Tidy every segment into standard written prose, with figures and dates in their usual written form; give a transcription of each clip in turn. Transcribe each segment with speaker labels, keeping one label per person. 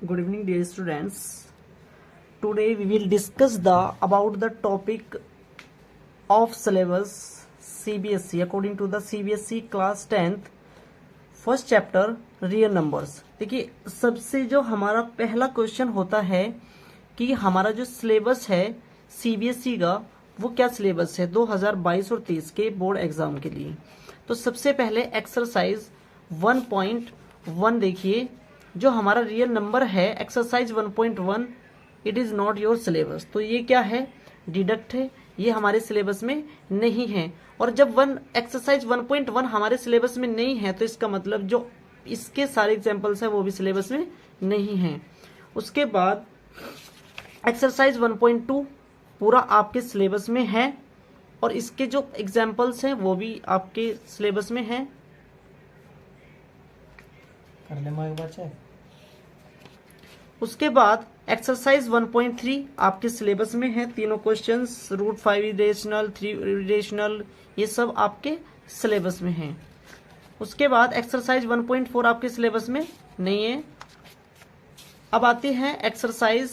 Speaker 1: Good evening, dear students. Today we will discuss about the topic of syllabus CBSE according to the CBSE class 10th first chapter real numbers. देखिए, सबसे जो हमारा पहला question होता है कि हमारा जो सिलेबस है सीबीएसई का वो क्या सिलेबस है 2022 और 23 के बोर्ड एग्जाम के लिए। तो सबसे पहले एक्सरसाइज 1.1 देखिए, जो हमारा रियल नंबर है exercise 1.1 it is not your syllabus. तो ये क्या है, डिडक्ट है, ये हमारे सिलेबस में नहीं है। और जब एक्सरसाइज 1.1 हमारे सिलेबस में नहीं है तो इसका मतलब जो इसके सारे एग्जांपल्स है वो भी सिलेबस में नहीं है। उसके बाद एक्सरसाइज 1.2 पूरा आपके सिलेबस में है और इसके जो एग्जांपल्स हैं वो भी आपके सिलेबस में है। उसके बाद एक्सरसाइज 1.3 आपके सिलेबस में है, तीनों क्वेश्चंस रूट 5 इरेशनल 3 इरेशनल ये सब आपके सिलेबस में हैं। उसके बाद एक्सरसाइज 1.4 आपके सिलेबस में नहीं है। अब आती है exercise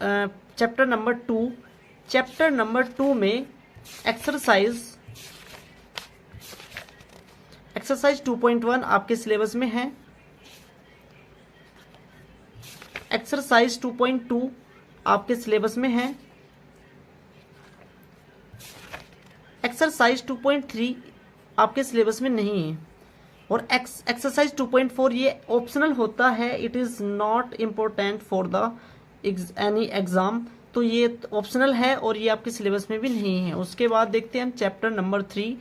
Speaker 1: chapter number 2। Chapter number 2 में एक्सरसाइज 2.1 आपके सिलेबस में है। एक्सरसाइज 2.2 आपके सिलेबस में है। एक्सरसाइज 2.3 आपके सिलेबस में नहीं है। और एक्सरसाइज 2.4 ये ऑप्शनल होता है, it is not important for the any exam, तो ये ऑप्शनल है और ये आपके सिलेबस में भी नहीं है। उसके बाद देखते हैं हम chapter number 3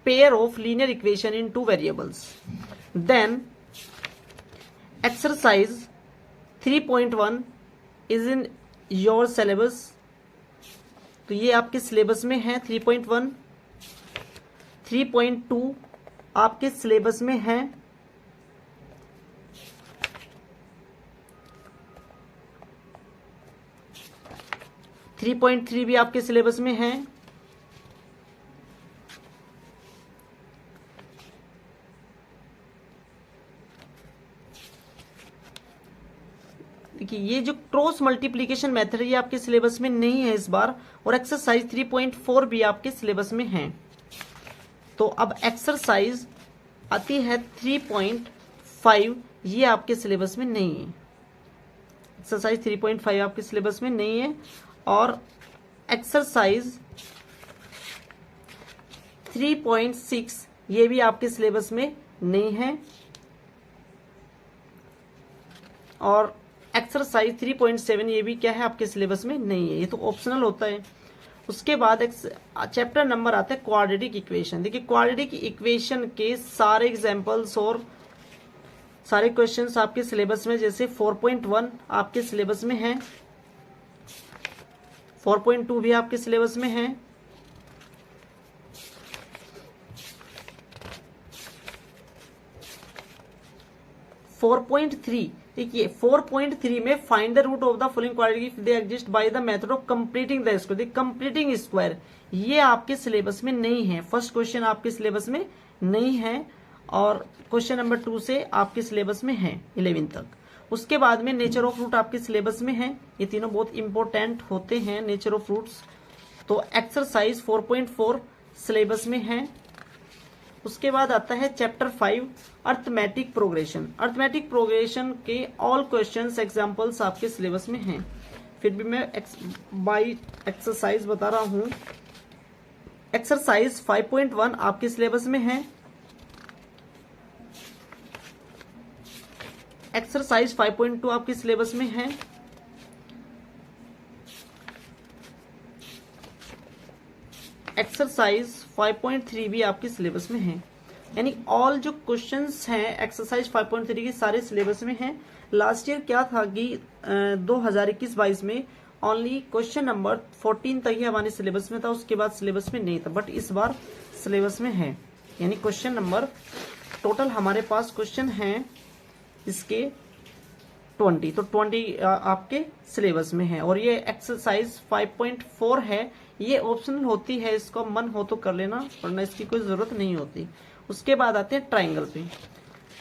Speaker 1: pair of linear equation in 2 variables. Then exercise 3.1 is in your syllabus, तो ये आपके सिलेबस में है। 3.1 3.2 आपके सिलेबस में है। थ्री 3.3 भी आपके सिलेबस में है। देखिए, ये जो क्रॉस मल्टीप्लिकेशन मेथड ये आपके सिलेबस में नहीं है इस बार। और एक्सरसाइज 3.4 भी आपके सिलेबस में है। तो अब एक्सरसाइज आती है 3.5, ये आपके सिलेबस में नहीं है। एक्सरसाइज 3.5 आपके सिलेबस में नहीं है। और एक्सरसाइज 3.6 ये भी आपके सिलेबस में नहीं है। और एक्सरसाइज 3.7 ये भी क्या है, आपके सिलेबस में नहीं है, ये तो ऑप्शनल होता है। उसके बाद चैप्टर नंबर आता है क्वाड्रेटिक इक्वेशन। देखिए, क्वाड्रेटिक इक्वेशन के सारे एग्जांपल्स और सारे क्वेश्चंस आपके सिलेबस में, जैसे 4.1 आपके सिलेबस में है, 4.2 भी आपके सिलेबस में है। देखिए 4.3 में find the root of the following quadratic if they exist by the method of completing the square. Completing square ये आपके सिलेबस में नहीं है। फर्स्ट क्वेश्चन आपके सिलेबस में नहीं है और क्वेश्चन नंबर 2 से आपके सिलेबस में है 11 तक। उसके बाद में नेचर ऑफ रूट आपके सिलेबस में है। ये तीनों बहुत इंपॉर्टेंट होते हैं, नेचर ऑफ रूट्स। तो एक्सरसाइज 4.4 सिलेबस में है। उसके बाद आता है chapter 5 arithmetic progression. Arithmetic progression के ऑल क्वेश्चंस एग्जांपल्स आपके सिलेबस में हैं। फिर भी मैं बाय एक्सरसाइज बता रहा हूं। एक्सरसाइज 5.1 आपके सिलेबस में है। एक्सरसाइज 5.2 आपके सिलेबस में है। एक्सरसाइज 5.3 भी आपके सिलेबस में है। यानी ऑल जो क्वेश्चंस हैं एक्सरसाइज 5.3 के सारे सिलेबस में हैं। लास्ट ईयर क्या था कि 2021-22 में ओनली क्वेश्चन नंबर 14 तक ही हमारे सिलेबस में था, उसके बाद सिलेबस में नहीं था। बट इस बार सिलेबस में है। यानी क्वेश्चन नंबर टोटल हमारे पास क्वेश्चन हैं इसके 20, तो 20 आपके सिलेबस में है। और ये एक्सरसाइज 5.4 है, ये ऑप्शनल होती है, इसको मन हो तो कर लेना वरना इसकी कोई जरूरत नहीं होती। उसके बाद आते हैं ट्राइंगल पे।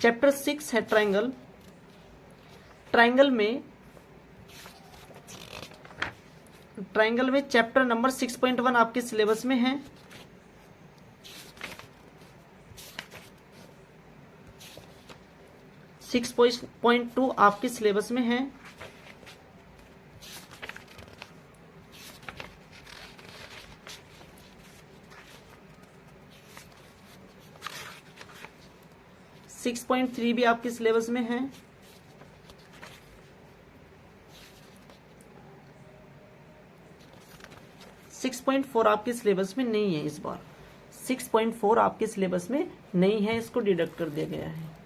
Speaker 1: चैप्टर 6 है ट्राइंगल। ट्राइंगल में ट्राइंगल में चैप्टर नंबर 6.1 आपके सिलेबस में है। सिक्स पॉइंट टू आपके सिलेबस में है। सिक्स पॉइंट थ्री भी आपके सिलेबस में है। सिक्स पॉइंट फोर आपके सिलेबस में नहीं है। इस बार 6.4 आपके सिलेबस में नहीं है, इसको डिडक्ट कर दिया गया है।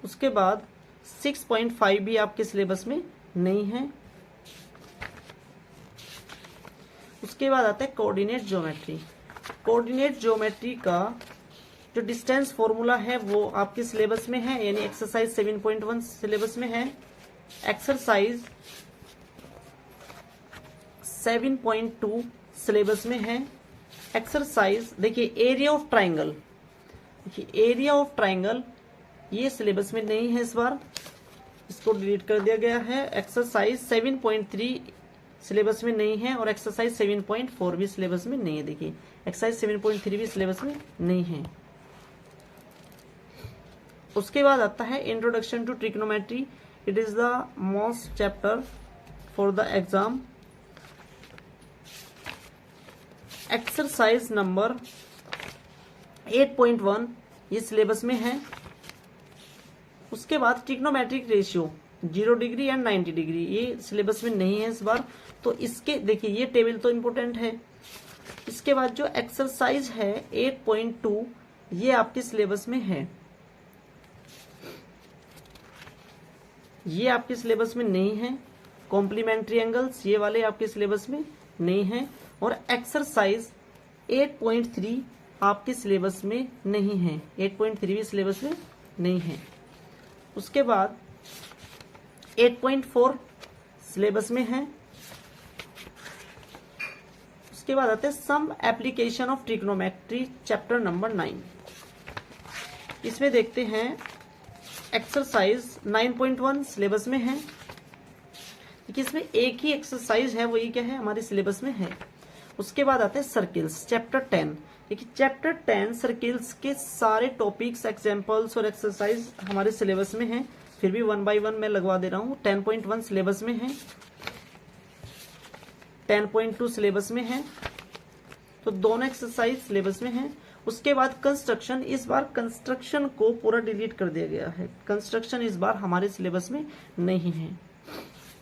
Speaker 1: उसके बाद 6.5 भी आपके सिलेबस में नहीं है। उसके बाद आता है कोऑर्डिनेट ज्योमेट्री। कोऑर्डिनेट ज्योमेट्री का जो डिस्टेंस फॉर्मूला है वो आपके सिलेबस में है, यानी एक्सरसाइज 7.1 सिलेबस में है। एक्सरसाइज 7.2 सिलेबस में है। एक्सरसाइज देखिए एरिया ऑफ ट्राइंगल, देखिए एरिया ऑफ ट्राइंगल ये सिलेबस में नहीं है, इस बार इसको डिलीट कर दिया गया है। एक्सरसाइज 7.3 सिलेबस में नहीं है और एक्सरसाइज 7.4 भी सिलेबस में नहीं है। देखिए एक्सरसाइज 7.3 भी सिलेबस में नहीं है। उसके बाद आता है introduction to trigonometry. It is the most chapter for the exam. Exercise number 8.1 ये सिलेबस में है। उसके बाद trigonometric ratio 0 degree and 90 degree ये सिलेबस में नहीं है इस बार। तो इसके देखिए ये टेबल तो इंपॉर्टेंट है। इसके बाद जो एक्सरसाइज है 8.2 ये आपके सिलेबस में है, ये आपके सिलेबस में नहीं है। कॉम्प्लीमेंट्री एंगल्स ये वाले आपके सिलेबस में नहीं है। और एक्सरसाइज 8.3 आपके सिलेबस में नहीं है, 8.3 भी सिलेबस में नहीं है। उसके बाद 8.4 सिलेबस में है। उसके बाद आते हैं some application of trigonometry chapter number 9। इसमें देखते हैं एक्सरसाइज 9.1 सिलेबस में है। देखिए इसमें एक ही एक्सरसाइज है, वही क्या है हमारे सिलेबस में है। उसके बाद आते हैं सर्किल्स चैप्टर 10। देखिए चैप्टर 10 सर्किल्स के सारे टॉपिक्स, एग्जांपल्स और एक्सरसाइज हमारे सिलेबस में है, फिर भी 1 बाय 1 मैं लगवा दे रहा हूँ। 10.1 सिलेबस में है, 10.2 सिलेबस में है, तो दोनों एक्सरसाइज सिलेबस में है। उसके बाद कंस्ट्रक्शन, इस बार कंस्ट्रक्शन को पूरा डिलीट कर दिया गया है, कंस्ट्रक्शन इस बार हमारे सिलेबस में नहीं है।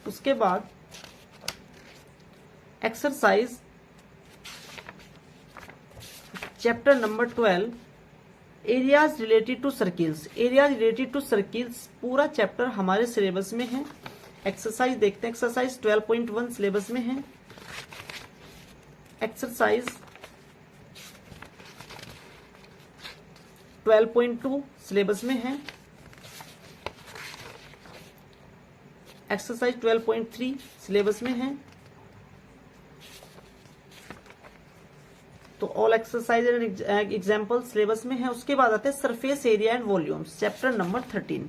Speaker 1: उसके बाद exercise chapter number 12 areas related to circles. Area related to circles पूरा चैप्टर हमारे सिलेबस में है। एक्सरसाइज देखते हैं, एक्सरसाइज 12.1 सिलेबस में है। एक्सरसाइज 12.2 सिलेबस में है। एक्सरसाइज 12.3 सिलेबस में है। तो all exercise and example syllabus में है। उसके बाद आते हैं surface area and volumes chapter number 13।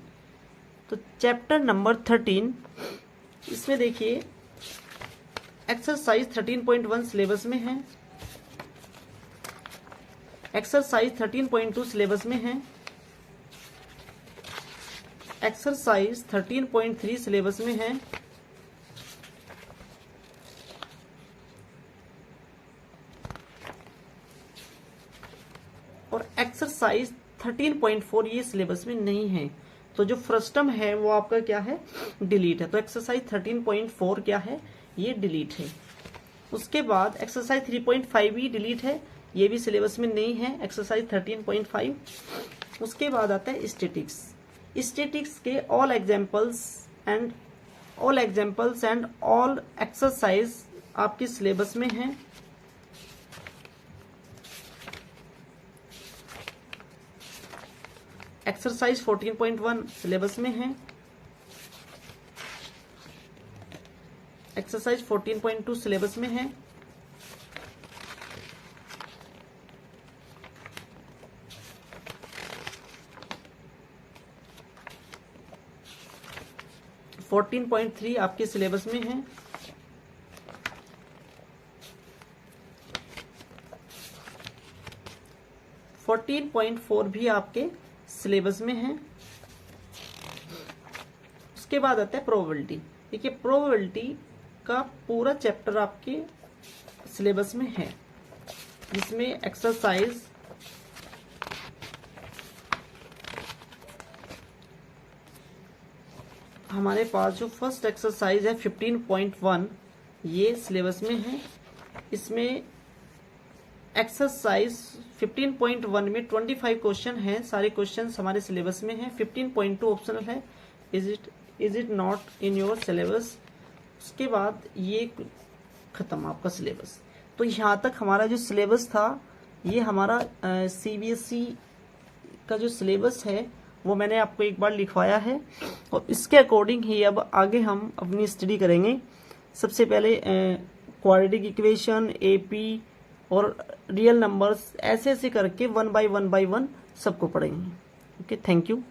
Speaker 1: तो चैप्टर नंबर 13 इसमें देखिए एक्सरसाइज 13.1 सिलेबस में है। एक्सरसाइज 13.2 सिलेबस में है। एक्सरसाइज 13.3 सिलेबस में है। और एक्सरसाइज 13.4 ये सिलेबस में नहीं है। तो जो फ्रस्टम है वो आपका क्या है, डिलीट है। तो एक्सरसाइज 13.4 क्या है, ये डिलीट है। उसके बाद एक्सरसाइज 3.5 भी डिलीट है, ये भी सिलेबस में नहीं है, एक्सरसाइज 13.5। उसके बाद आता है स्टैटिक्स। स्टैटिक्स के all examples and all exercise आपके सिलेबस में है। एक्सरसाइज 14.1 सिलेबस में है। एक्सरसाइज 14.2 सिलेबस में है। 14.3 आपके सिलेबस में है। .4 भी आपके सिलेबस में है। उसके बाद आता है प्रोबेबिलिटी। देखिए प्रोबेबिलिटी का पूरा चैप्टर आपके सिलेबस में है, जिसमें एक्सरसाइज हमारे पास जो फर्स्ट एक्सरसाइज है 15.1 ये सिलेबस में है। इसमें एक्सरसाइज 15.1 में 25 क्वेश्चन हैं, सारे क्वेश्चंस हमारे सिलेबस में हैं। 15.2 ऑप्शनल है, is it not in your syllabus. उसके बाद ये खत्म आपका सिलेबस। तो यहाँ तक हमारा जो सिलेबस था, ये हमारा सीबीएसई का जो सिलेबस है वो मैंने आपको एक बार लिखवाया है, और इसके अकॉर्डिंग ही अब आगे हम अपनी स्टडी करेंगे। सबसे पहले क्वाड्रेटिक इक्वेशन, एपी और रियल नंबर्स, ऐसे ऐसे करके 1 बाय 1 सबको पढ़ेंगे। Okay, thank you.